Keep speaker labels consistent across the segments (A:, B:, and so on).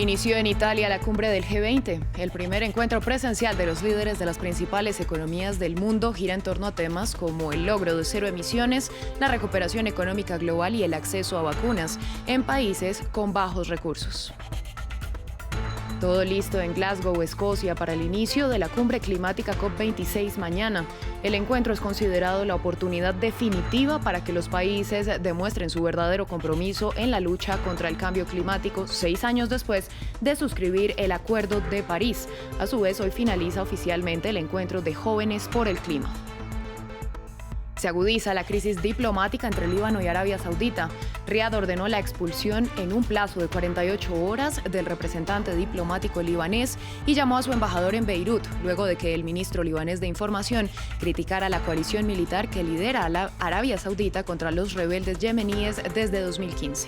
A: Inició en Italia la cumbre del G20. El primer encuentro presencial de los líderes de las principales economías del mundo gira en torno a temas como el logro de cero emisiones, la recuperación económica global y el acceso a vacunas en países con bajos recursos. Todo listo en Glasgow, Escocia, para el inicio de la cumbre climática COP26 mañana. El encuentro es considerado la oportunidad definitiva para que los países demuestren su verdadero compromiso en la lucha contra el cambio climático 6 años después de suscribir el Acuerdo de París. A su vez, hoy finaliza oficialmente el encuentro de Jóvenes por el Clima. Se agudiza la crisis diplomática entre Líbano y Arabia Saudita. Riad ordenó la expulsión en un plazo de 48 horas del representante diplomático libanés y llamó a su embajador en Beirut, luego de que el ministro libanés de Información criticara la coalición militar que lidera a la Arabia Saudita contra los rebeldes yemeníes desde 2015.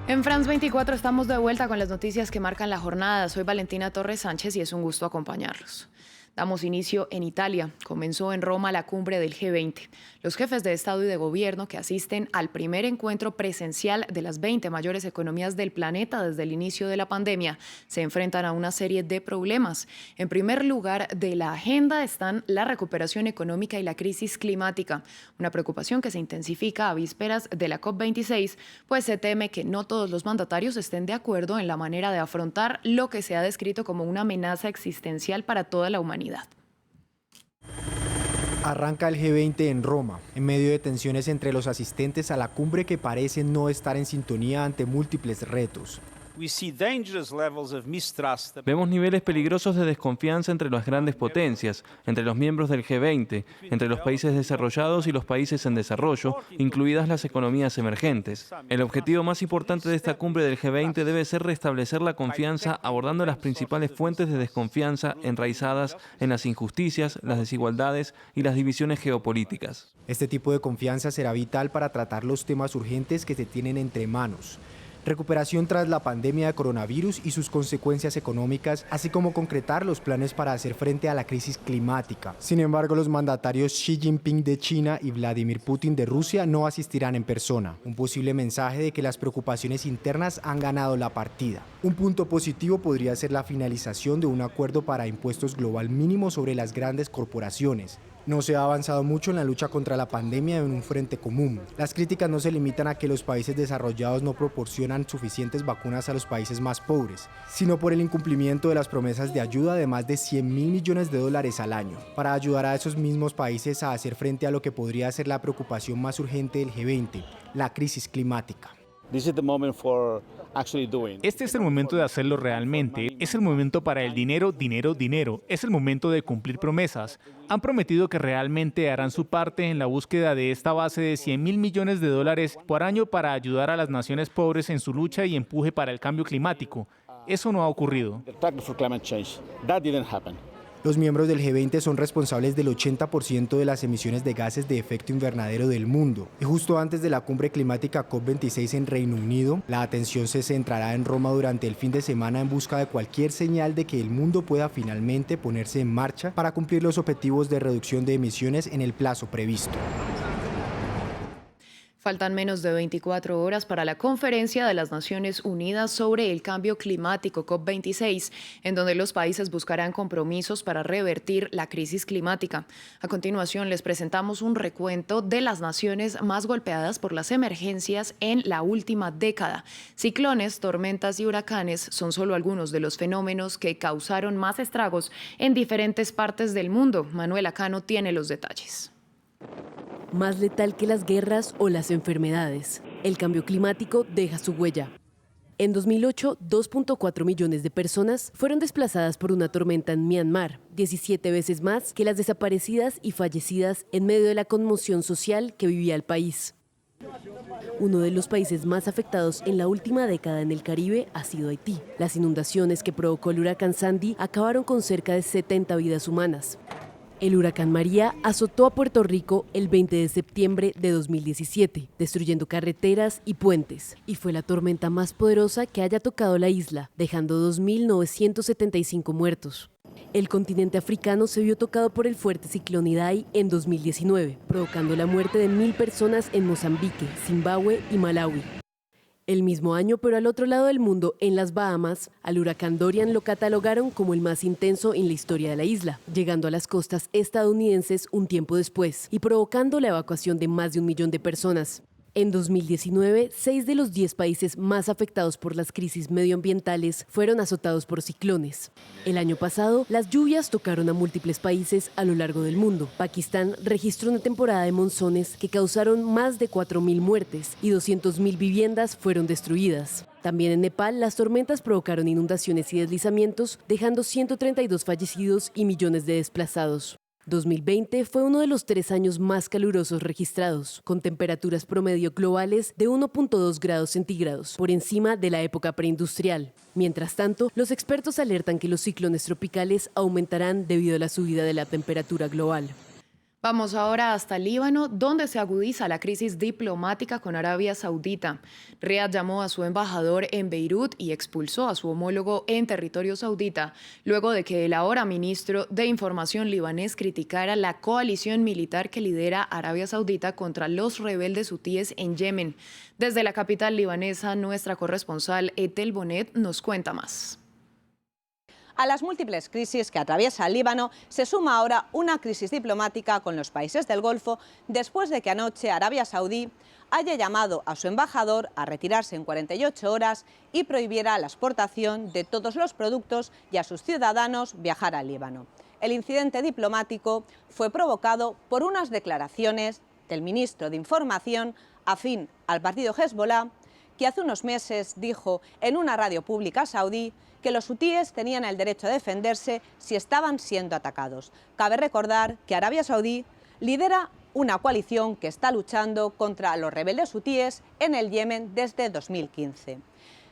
A: En France 24 estamos de vuelta con las noticias que marcan la jornada. Soy Valentina Torres Sánchez y es un gusto acompañarlos. Damos inicio en Italia. Comenzó en Roma la cumbre del G20. Los jefes de Estado y de Gobierno que asisten al primer encuentro presencial de las 20 mayores economías del planeta desde el inicio de la pandemia se enfrentan a una serie de problemas. En primer lugar de la agenda están la recuperación económica y la crisis climática, una preocupación que se intensifica a vísperas de la COP26, pues se teme que no todos los mandatarios estén de acuerdo en la manera de afrontar lo que se ha descrito como una amenaza existencial para toda la humanidad.
B: Arranca el G20 en Roma, en medio de tensiones entre los asistentes a la cumbre que parecen no estar en sintonía ante múltiples retos.
C: Vemos niveles peligrosos de desconfianza entre las grandes potencias, entre los miembros del G20, entre los países desarrollados y los países en desarrollo, incluidas las economías emergentes. El objetivo más importante de esta cumbre del G20 debe ser restablecer la confianza abordando las principales fuentes de desconfianza enraizadas en las injusticias, las desigualdades y las divisiones geopolíticas.
B: Este tipo de confianza será vital para tratar los temas urgentes que se tienen entre manos. Recuperación tras la pandemia de coronavirus y sus consecuencias económicas, así como concretar los planes para hacer frente a la crisis climática. Sin embargo, los mandatarios Xi Jinping de China y Vladimir Putin de Rusia no asistirán en persona. Un posible mensaje de que las preocupaciones internas han ganado la partida. Un punto positivo podría ser la finalización de un acuerdo para impuestos global mínimo sobre las grandes corporaciones. No se ha avanzado mucho en la lucha contra la pandemia en un frente común. Las críticas no se limitan a que los países desarrollados no proporcionan suficientes vacunas a los países más pobres, sino por el incumplimiento de las promesas de ayuda de más de 100.000 millones de dólares al año, para ayudar a esos mismos países a hacer frente a lo que podría ser la preocupación más urgente del G20, la crisis climática.
D: Este es el momento de hacerlo realmente. Es el momento para el dinero, dinero, dinero. Es el momento de cumplir promesas. Han prometido que realmente harán su parte en la búsqueda de esta base de 100.000 millones de dólares por año para ayudar a las naciones pobres en su lucha y empuje para el cambio climático. Eso no ha ocurrido.
B: Los miembros del G20 son responsables del 80% de las emisiones de gases de efecto invernadero del mundo. Y justo antes de la cumbre climática COP26 en Reino Unido, la atención se centrará en Roma durante el fin de semana en busca de cualquier señal de que el mundo pueda finalmente ponerse en marcha para cumplir los objetivos de reducción de emisiones en el plazo previsto.
A: Faltan menos de 24 horas para la conferencia de las Naciones Unidas sobre el cambio climático COP26, en donde los países buscarán compromisos para revertir la crisis climática. A continuación les presentamos un recuento de las naciones más golpeadas por las emergencias en la última década. Ciclones, tormentas y huracanes son solo algunos de los fenómenos que causaron más estragos en diferentes partes del mundo. Manuela Cano tiene los detalles.
E: Más letal que las guerras o las enfermedades, el cambio climático deja su huella. En 2008, 2.4 millones de personas fueron desplazadas por una tormenta en Myanmar, 17 veces más que las desaparecidas y fallecidas en medio de la conmoción social que vivía el país. Uno de los países más afectados en la última década en el Caribe ha sido Haití. Las inundaciones que provocó el huracán Sandy acabaron con cerca de 70 vidas humanas. El huracán María azotó a Puerto Rico el 20 de septiembre de 2017, destruyendo carreteras y puentes, y fue la tormenta más poderosa que haya tocado la isla, dejando 2.975 muertos. El continente africano se vio tocado por el fuerte ciclón Idai en 2019, provocando la muerte de 1.000 personas en Mozambique, Zimbabue y Malawi. El mismo año, pero al otro lado del mundo, en las Bahamas, al huracán Dorian lo catalogaron como el más intenso en la historia de la isla, llegando a las costas estadounidenses un tiempo después y provocando la evacuación de más de 1 millón de personas. En 2019, 6 de los 10 países más afectados por las crisis medioambientales fueron azotados por ciclones. El año pasado, las lluvias tocaron a múltiples países a lo largo del mundo. Pakistán registró una temporada de monzones que causaron más de 4.000 muertes y 200.000 viviendas fueron destruidas. También en Nepal, las tormentas provocaron inundaciones y deslizamientos, dejando 132 fallecidos y millones de desplazados. 2020 fue uno de los 3 años más calurosos registrados, con temperaturas promedio globales de 1.2 grados centígrados, por encima de la época preindustrial. Mientras tanto, los expertos alertan que los ciclones tropicales aumentarán debido a la subida de la temperatura global.
A: Vamos ahora hasta Líbano, donde se agudiza la crisis diplomática con Arabia Saudita. Riad llamó a su embajador en Beirut y expulsó a su homólogo en territorio saudita, luego de que el ahora ministro de Información libanés criticara la coalición militar que lidera Arabia Saudita contra los rebeldes hutíes en Yemen. Desde la capital libanesa, nuestra corresponsal Etel Bonet nos cuenta más.
F: A las múltiples crisis que atraviesa el Líbano se suma ahora una crisis diplomática con los países del Golfo después de que anoche Arabia Saudí haya llamado a su embajador a retirarse en 48 horas y prohibiera la exportación de todos los productos y a sus ciudadanos viajar al Líbano. El incidente diplomático fue provocado por unas declaraciones del ministro de Información afín al partido Hezbollah, que hace unos meses dijo en una radio pública saudí que los hutíes tenían el derecho a defenderse si estaban siendo atacados. Cabe recordar que Arabia Saudí lidera una coalición que está luchando contra los rebeldes hutíes en el Yemen desde 2015.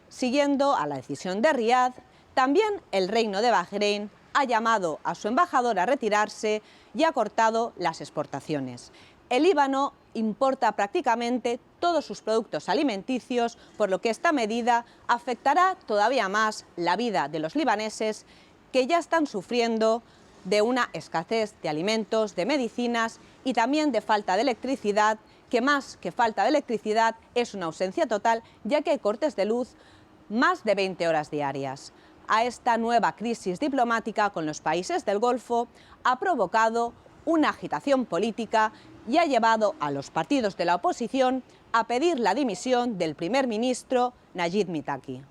F: Siguiendo a la decisión de Riad, también el Reino de Bahrein ha llamado a su embajador a retirarse y ha cortado las exportaciones. El Líbano importa prácticamente todos sus productos alimenticios, por lo que esta medida afectará todavía más la vida de los libaneses, que ya están sufriendo de una escasez de alimentos, de medicinas y también de falta de electricidad, que más que falta de electricidad es una ausencia total, ya que hay cortes de luz más de 20 horas diarias. A esta nueva crisis diplomática con los países del Golfo ha provocado una agitación política y ha llevado a los partidos de la oposición a pedir la dimisión del primer ministro Najib Mitaki.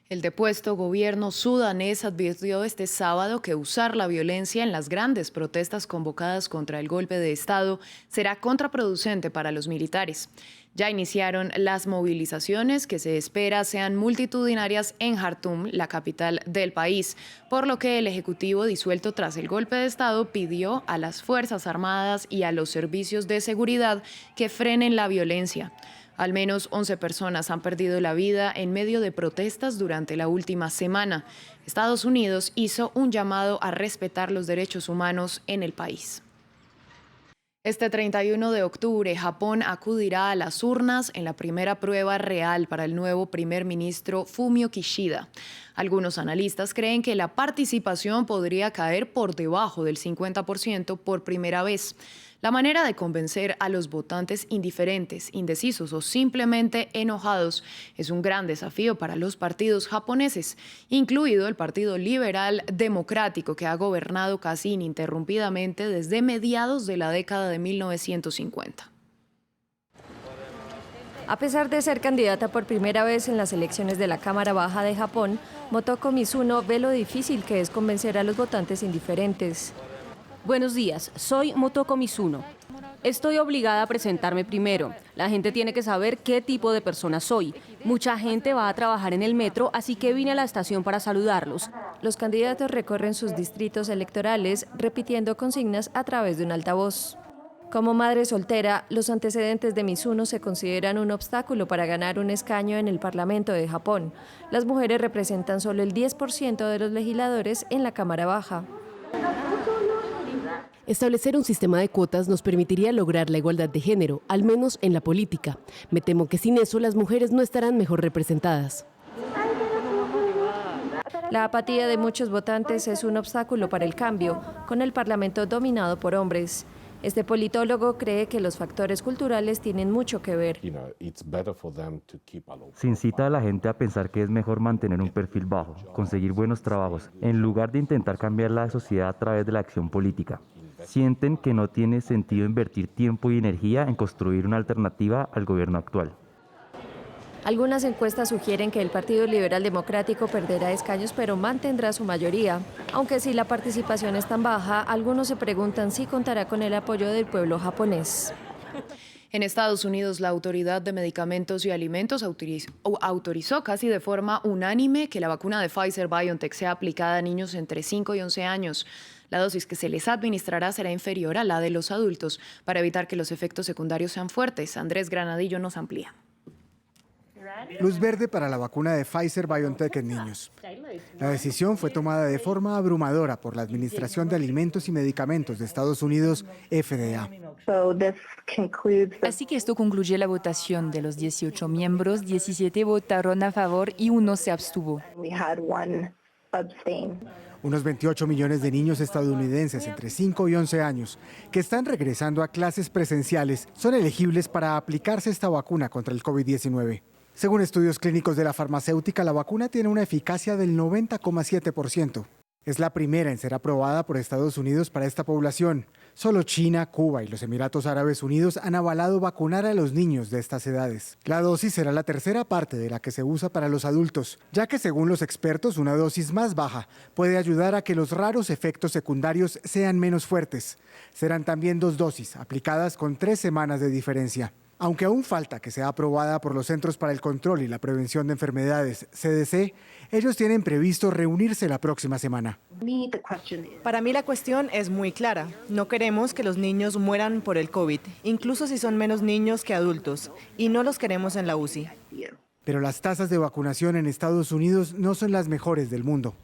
A: El depuesto gobierno sudanés advirtió este sábado que usar la violencia en las grandes protestas convocadas contra el golpe de Estado será contraproducente para los militares. Ya iniciaron las movilizaciones que se espera sean multitudinarias en Jartum, la capital del país, por lo que el Ejecutivo disuelto tras el golpe de Estado pidió a las Fuerzas Armadas y a los servicios de seguridad que frenen la violencia. Al menos 11 personas han perdido la vida en medio de protestas durante la última semana. Estados Unidos hizo un llamado a respetar los derechos humanos en el país. Este 31 de octubre, Japón acudirá a las urnas en la primera prueba real para el nuevo primer ministro Fumio Kishida. Algunos analistas creen que la participación podría caer por debajo del 50% por primera vez. La manera de convencer a los votantes indiferentes, indecisos o simplemente enojados es un gran desafío para los partidos japoneses, incluido el Partido Liberal Democrático, que ha gobernado casi ininterrumpidamente desde mediados de la década de 1950.
G: A pesar de ser candidata por primera vez en las elecciones de la Cámara Baja de Japón, Motoko Mizuno ve lo difícil que es convencer a los votantes indiferentes.
H: Buenos días, soy Motoko Mizuno. Estoy obligada a presentarme primero. La gente tiene que saber qué tipo de persona soy. Mucha gente va a trabajar en el metro, así que vine a la estación para saludarlos.
G: Los candidatos recorren sus distritos electorales repitiendo consignas a través de un altavoz. Como madre soltera, los antecedentes de Mizuno se consideran un obstáculo para ganar un escaño en el Parlamento de Japón. Las mujeres representan solo el 10% de los legisladores en la Cámara Baja.
E: Establecer un sistema de cuotas nos permitiría lograr la igualdad de género, al menos en la política. Me temo que sin eso las mujeres no estarán mejor representadas.
G: La apatía de muchos votantes es un obstáculo para el cambio, con el Parlamento dominado por hombres. Este politólogo cree que los factores culturales tienen mucho que ver.
I: Se incita a la gente a pensar que es mejor mantener un perfil bajo, conseguir buenos trabajos, en lugar de intentar cambiar la sociedad a través de la acción política. Sienten que no tiene sentido invertir tiempo y energía en construir una alternativa al gobierno actual.
G: Algunas encuestas sugieren que el Partido Liberal Democrático perderá escaños, pero mantendrá su mayoría. Aunque si la participación es tan baja, algunos se preguntan si contará con el apoyo del pueblo japonés.
A: En Estados Unidos, la Autoridad de Medicamentos y Alimentos autorizó casi de forma unánime que la vacuna de Pfizer-BioNTech sea aplicada a niños entre 5 y 11 años. La dosis que se les administrará será inferior a la de los adultos para evitar que los efectos secundarios sean fuertes. Andrés Granadillo nos amplía.
J: Luz verde para la vacuna de Pfizer-BioNTech en niños. La decisión fue tomada de forma abrumadora por la Administración de Alimentos y Medicamentos de Estados Unidos, FDA.
K: Así que esto concluye la votación. De los 18 miembros, 17 votaron a favor y uno se abstuvo.
J: Unos 28 millones de niños estadounidenses entre 5 y 11 años que están regresando a clases presenciales son elegibles para aplicarse esta vacuna contra el COVID-19. Según estudios clínicos de la farmacéutica, la vacuna tiene una eficacia del 90,7%. Es la primera en ser aprobada por Estados Unidos para esta población. Solo China, Cuba y los Emiratos Árabes Unidos han avalado vacunar a los niños de estas edades. La dosis será la tercera parte de la que se usa para los adultos, ya que según los expertos, una dosis más baja puede ayudar a que los raros efectos secundarios sean menos fuertes. Serán también 2 dosis, aplicadas con 3 semanas de diferencia. Aunque aún falta que sea aprobada por los Centros para el Control y la Prevención de Enfermedades, CDC, ellos tienen previsto reunirse la próxima semana.
L: Para mí la cuestión es muy clara. No queremos que los niños mueran por el COVID, incluso si son menos niños que adultos, y no los queremos en la UCI.
J: Pero las tasas de vacunación en Estados Unidos no son las mejores del mundo.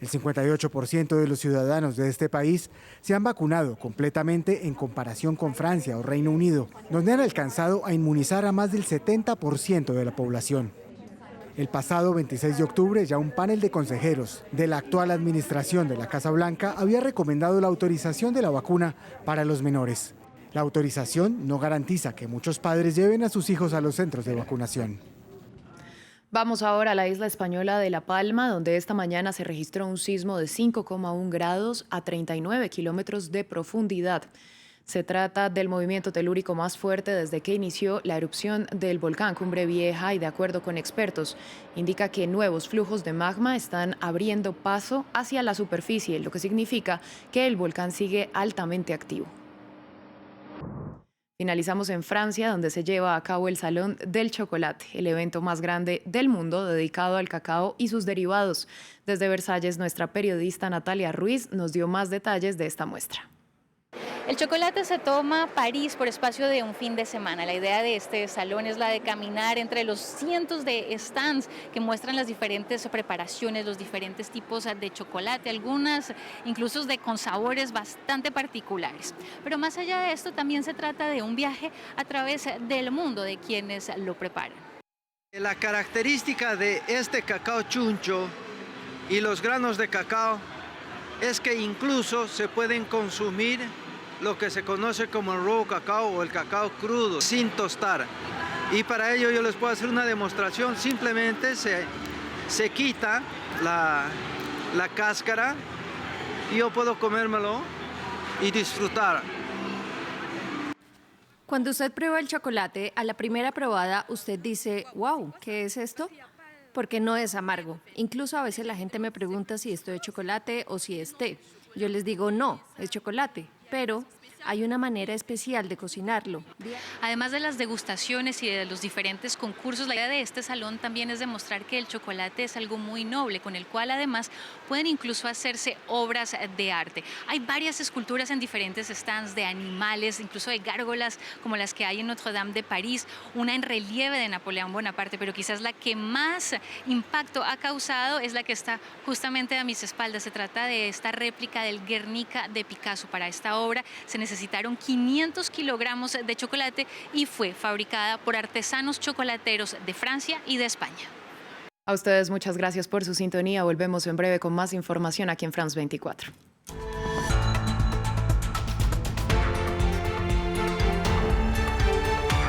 J: El 58% de los ciudadanos de este país se han vacunado completamente en comparación con Francia o Reino Unido, donde han alcanzado a inmunizar a más del 70% de la población. El pasado 26 de octubre, ya un panel de consejeros de la actual administración de la Casa Blanca había recomendado la autorización de la vacuna para los menores. La autorización no garantiza que muchos padres lleven a sus hijos a los centros de vacunación.
A: Vamos ahora a la isla española de La Palma, donde esta mañana se registró un sismo de 5,1 grados a 39 kilómetros de profundidad. Se trata del movimiento telúrico más fuerte desde que inició la erupción del volcán Cumbre Vieja y, de acuerdo con expertos, indica que nuevos flujos de magma están abriendo paso hacia la superficie, lo que significa que el volcán sigue altamente activo. Finalizamos en Francia, donde se lleva a cabo el Salón del Chocolate, el evento más grande del mundo dedicado al cacao y sus derivados. Desde Versalles, nuestra periodista Natalia Ruiz nos dio más detalles de esta muestra.
M: El chocolate se toma París por espacio de un fin de semana. La idea de este salón es la de caminar entre los cientos de stands que muestran las diferentes preparaciones, los diferentes tipos de chocolate, algunas incluso con sabores bastante particulares. Pero más allá de esto, también se trata de un viaje a través del mundo de quienes lo preparan.
N: La característica de este cacao chuncho y los granos de cacao es que incluso se pueden consumir lo que se conoce como el raw cacao o el cacao crudo, sin tostar. Y para ello yo les puedo hacer una demostración. Simplemente se quita la cáscara y yo puedo comérmelo y disfrutar.
G: Cuando usted prueba el chocolate, a la primera probada usted dice, wow, ¿qué es esto? Porque no es amargo. Incluso a veces la gente me pregunta si esto es chocolate o si es té. Yo les digo, no, es chocolate, pero hay una manera especial de cocinarlo.
M: Además de las degustaciones y de los diferentes concursos, la idea de este salón también es demostrar que el chocolate es algo muy noble, con el cual además pueden incluso hacerse obras de arte. Hay varias esculturas en diferentes stands de animales, incluso de gárgolas como las que hay en Notre Dame de París, una en relieve de Napoleón Bonaparte, pero quizás la que más impacto ha causado es la que está justamente a mis espaldas. Se trata de esta réplica del Guernica de Picasso. Para esta obra se necesitaron 500 kilogramos de chocolate y fue fabricada por artesanos chocolateros de Francia y de España.
A: A ustedes muchas gracias por su sintonía. Volvemos en breve con más información aquí en France 24.